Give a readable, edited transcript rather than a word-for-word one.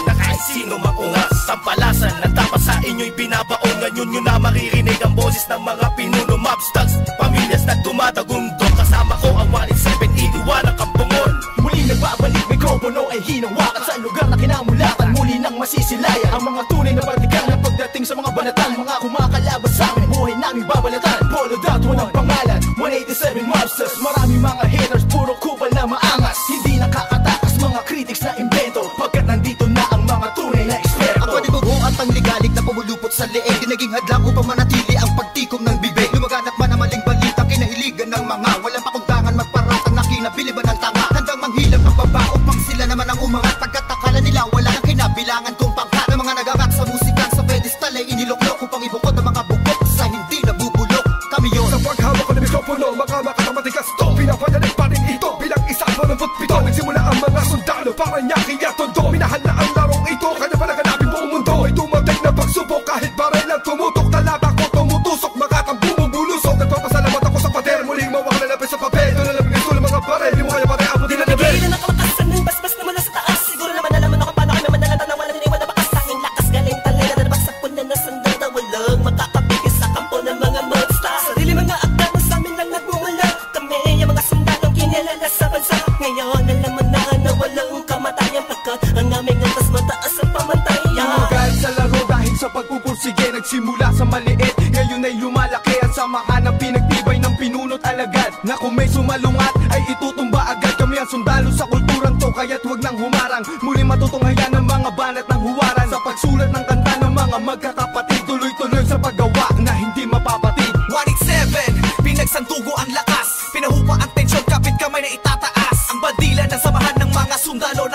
natin na kahit sino maungas. Sampalasan na dapat sa inyo'y binabaon. Ngayon nyo na maririnig ang boses ng mga pinuno, mobsters, pamilyas na tumatagundong. Kasama ko ang 187, iniwan ang kampungon. Muli nagbabalik, mikropono ay hinawakan sa lugar na kinamulatan. Muli nang masisilayan ang mga tunay na partikan na pagdating sa mga banatan. Mga kumakalabas sa amin, buhay namin babalatan. Polo dot, walang pangalan, 187 mobsters. Marami mga haters, puro kupal na maangas. Hindi nakakatakas mga critics na invento, pagkat nandito na ang mga tunay na eksperto. Ang panibugo at pangligalig na pumulupot sa leeg, di naging hadlang upang manatili ang pagtikom ng bibig. Lumaganap man ang maling balita, kinahiligan ng mga walang pakundangan, magparatang na kinabiliban ng tanga. Handang manghilap ang baba upang sila naman ang umangat, pagkat akala nila wala nang kinabilangan kung pangkat. Ang mga nagangat sa musika sa pedestal ay iniloklok upang ibukod ang mga bukok sa hindi nabubulok. Kami yun sa paghawak ko ng mikropono, mga makatamatigas to, pinapadalig pa rin ito bilang isang 87. Nagsimula ang mga sundalo para nyaki at tondo. Minahal na ang larong ito, kanya pa naganapin buong mundo. Ay tumating na pagsubok kahit baril ang tumutok. Talata ko tumutusok, makakang bumubulusok. Nagpapasalamat ako sa pader, muling mawak na lapis sa papel. Doon na labing gusto ng mga baril, di mo kaya pare abutin na level. Nagigilan ang kalakasan ng basbas na mula sa taas. Siguro naman alam mo na kung paano kami manalatan na wala niniwala bakas. Tanging lakas galing talay na nabagsak po na nasandal na walang makakapigil sa kampo ng mga monsters. Sarili mga akta na sa amin lang nagmumula. Kami yung mga sundalong kinilala sa bansa. Ngayon alam mo na walang kamatayan, pagkat ang aming antas mataas ang pamantayan. Kahit sa laro dahil sa pagpupursige, nagsimula sa maliit, ngayon ay lumalaki. Ang samahan ng pinagtibay ng pinunot alagad, na kung may sumalungat ay itutumba agad. Kami ang sundalo sa kulturang to, kaya't huwag nang humarang. Muli matutunghayan ng mga banat ng huwaran, sa pagsulat ng kanta ng mga magkakapatid. Tuloy-tuloy sa paggawa na hindi mapapatid. 187, pinagsantugo ang lakas, pinahupa ang tensyon, kapit kamay na itataas. Ang bandila ng samahan ng mga sundalo